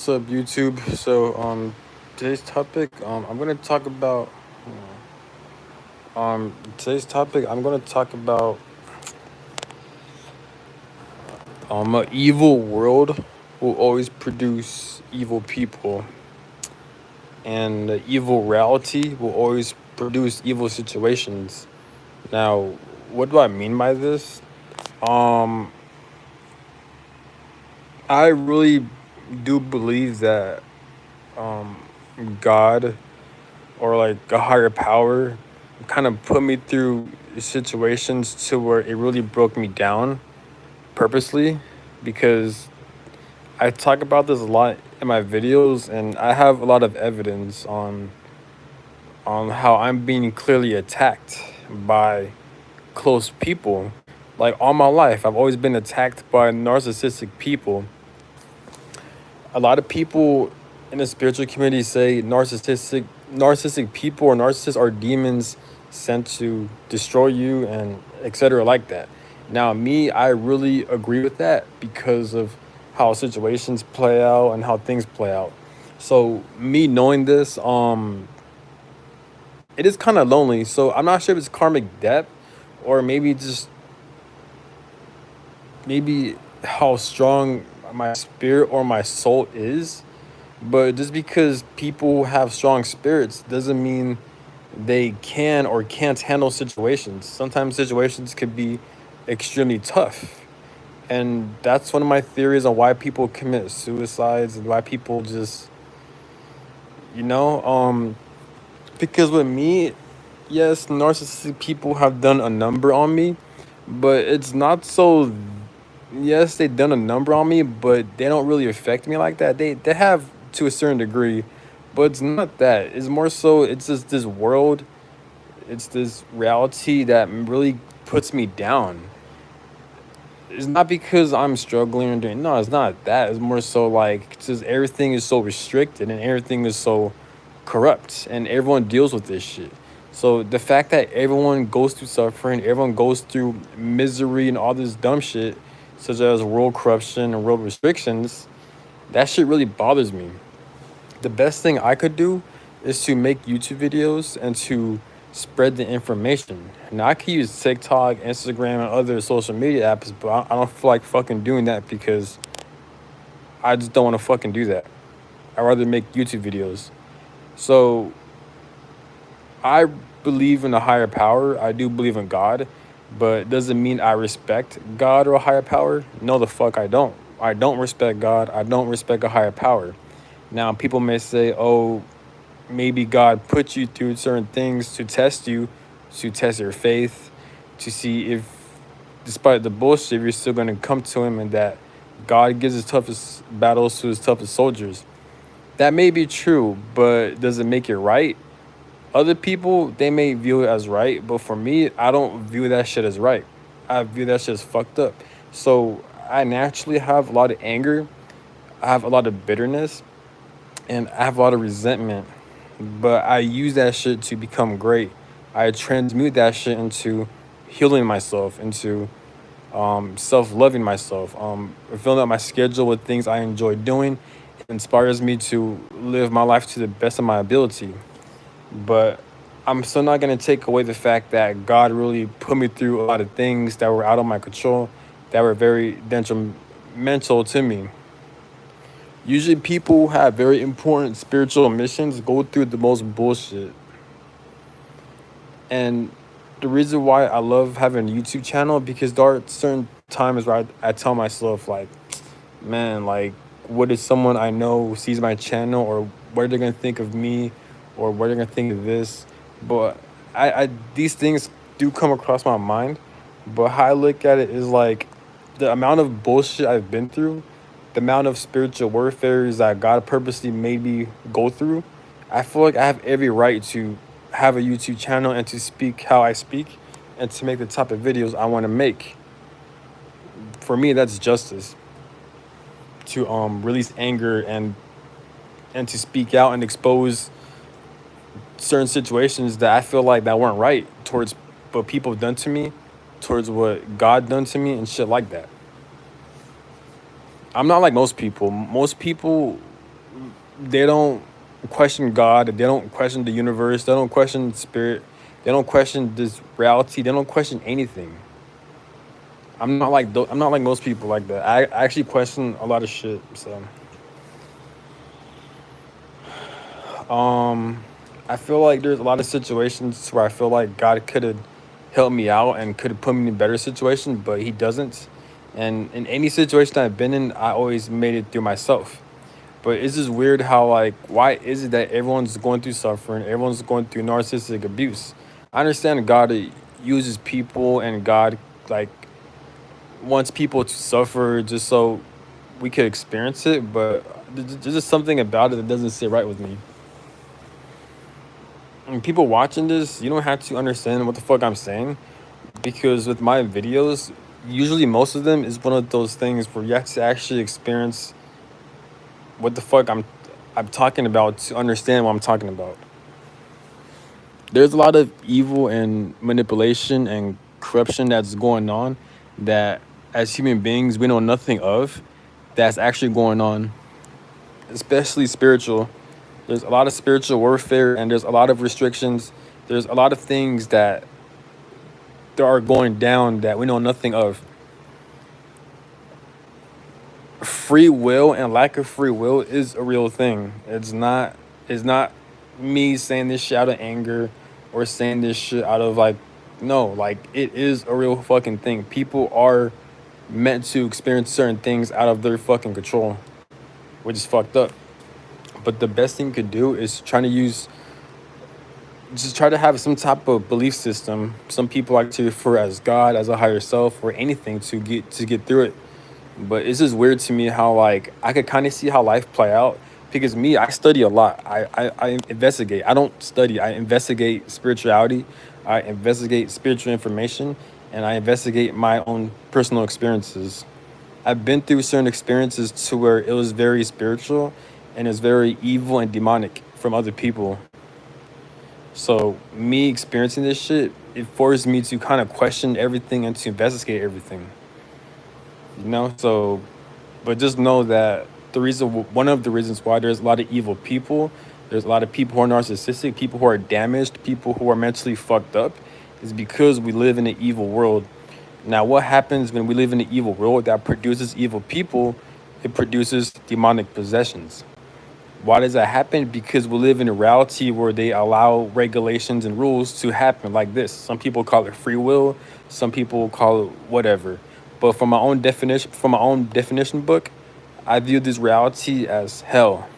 What's up, YouTube? Today's topic, I'm gonna talk about. Today's topic, I'm gonna talk about an evil world will always produce evil people, and the evil reality will always produce evil situations. Now, what do I mean by this? Um, I really do believe that um, God or like a higher power kind of put me through situations to where it really broke me down purposely because I talk about this a lot in my videos and I have a lot of evidence on how I'm being clearly attacked by close people. Like all my life, I've always been attacked by narcissistic people. A lot of people in the spiritual community say narcissistic people or narcissists are demons sent to destroy you and etc like that. Now me, I really agree with that because of how situations play out and how things play out. So me knowing this, it is kind of lonely. So I'm not sure if it's karmic debt or maybe how strong my spirit or my soul is. But just because people have strong spirits doesn't mean they can or can't handle situations. Sometimes situations could be extremely tough. And that's one of my theories on why people commit suicides and why people just, you know, because with me, yes, narcissistic people have done a number on me, but it's not so. Yes, they've done a number on me, but they don't really affect me like that. They have to a certain degree, but it's not that. It's more so it's just this world, it's this reality that really puts me down. It's not because I'm struggling or doing no, it's not that. It's more so like it's just everything is so restricted and everything is so corrupt and everyone deals with this shit. So the fact that everyone goes through suffering, everyone goes through misery and all this dumb shit, such as world corruption and world restrictions, that shit really bothers me. The best thing I could do is to make YouTube videos and to spread the information. Now I could use TikTok, Instagram, and other social media apps, but I don't feel like fucking doing that because I just don't want to fucking do that. I'd rather make YouTube videos. So I believe in a higher power. I do believe in God, but it doesn't mean I respect God or a higher power. No, the fuck I don't. I don't respect God. I don't respect a higher power. Now, people may say, oh, maybe God put you through certain things to test you, to test your faith, to see if, despite the bullshit, you're still going to come to Him and that God gives His toughest battles to His toughest soldiers. That may be true, but does it make it right? Other people, they may view it as right, but for me, I don't view that shit as right. I view that shit as fucked up. So I naturally have a lot of anger, I have a lot of bitterness, and I have a lot of resentment. But I use that shit to become great. I transmute that shit into healing myself, into self-loving myself, filling out my schedule with things I enjoy doing. It inspires me to live my life to the best of my ability. But I'm still not gonna take away the fact that God really put me through a lot of things that were out of my control, that were very detrimental to me. Usually, people who have very important spiritual missions go through the most bullshit. And the reason why I love having a YouTube channel because there are certain times where I tell myself like, man, like, what if someone I know sees my channel or what are they gonna think of me or what are they gonna think of this? But I these things do come across my mind, but how I look at it is like the amount of bullshit I've been through, the amount of spiritual warfare that God purposely made me go through. I feel like I have every right to have a YouTube channel and to speak how I speak and to make the type of videos I want to make. For me, that's justice to release anger and to speak out and expose certain situations that I feel like that weren't right towards what people have done to me, towards what God done to me and shit like that. I'm not like most people. Most people they don't question God. They don't question the universe. They don't question spirit. They don't question this reality. They don't question anything. I'm not like most people like that. I actually question a lot of shit. So um, I feel like there's a lot of situations where I feel like God could have helped me out and could have put me in a better situation, but He doesn't. And in any situation I've been in, I always made it through myself. But it's just weird how, like, why is it that everyone's going through suffering, everyone's going through narcissistic abuse? I understand God uses people and God, like, wants people to suffer just so we could experience it, but there's just something about it that doesn't sit right with me. And people watching this, you don't have to understand what the fuck I'm saying, because with my videos, usually most of them is one of those things where you have to actually experience what the fuck I'm talking about to understand what I'm talking about. There's a lot of evil and manipulation and corruption that's going on that as human beings we know nothing of, that's actually going on, especially spiritual. There's a lot of spiritual warfare and there's a lot of restrictions. There's a lot of things that there are going down that we know nothing of. Free will and lack of free will is a real thing. It's not me saying this shit out of anger or saying this shit out of like, no, like it is a real fucking thing. People are meant to experience certain things out of their fucking control, which is fucked up. But the best thing you could do is trying to use just try to have some type of belief system. Some people like to refer as God, as a higher self, or anything to get through it. But it's just weird to me how like I could kind of see how life play out because me, I study a lot. I investigate. I don't study. I investigate spirituality. I investigate spiritual information, and I investigate my own personal experiences. I've been through certain experiences to where it was very spiritual, and it's very evil and demonic from other people. So me experiencing this shit, it forced me to kind of question everything and to investigate everything. So but just know that one of the reasons why there's a lot of evil people, there's a lot of people who are narcissistic, people who are damaged, people who are mentally fucked up, is because we live in an evil world. Now, what happens when we live in an evil world that produces evil people? It produces demonic possessions. Why does that happen? Because we live in a reality where they allow regulations and rules to happen like this. Some people call it free will, some people call it whatever. But from my own definition book, I view this reality as hell.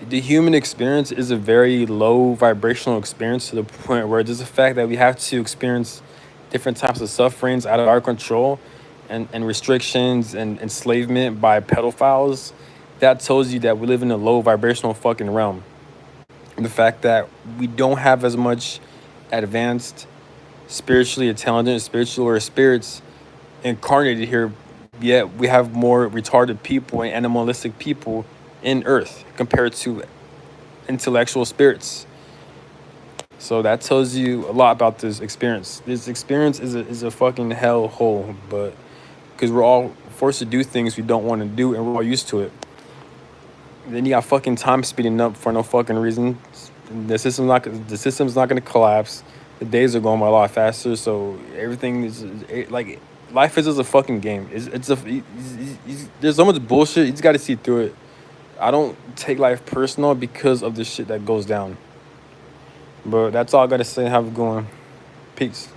The human experience is a very low vibrational experience to the point where just the fact that we have to experience different types of sufferings out of our control and restrictions and enslavement by pedophiles, that tells you that we live in a low vibrational fucking realm. The fact that we don't have as much advanced, spiritually intelligent, spiritual or spirits incarnated here, yet we have more retarded people and animalistic people in Earth compared to intellectual spirits. So that tells you a lot about this experience. This experience is a fucking hell hole, but because we're all forced to do things we don't want to do and we're all used to it. Then you got fucking time speeding up for no fucking reason. The system's not gonna collapse. The days are going by a lot faster, so everything is like life is just a fucking game. There's so much bullshit. You just got to see through it. I don't take life personal because of the shit that goes down. But that's all I gotta say. Have a good one. Peace.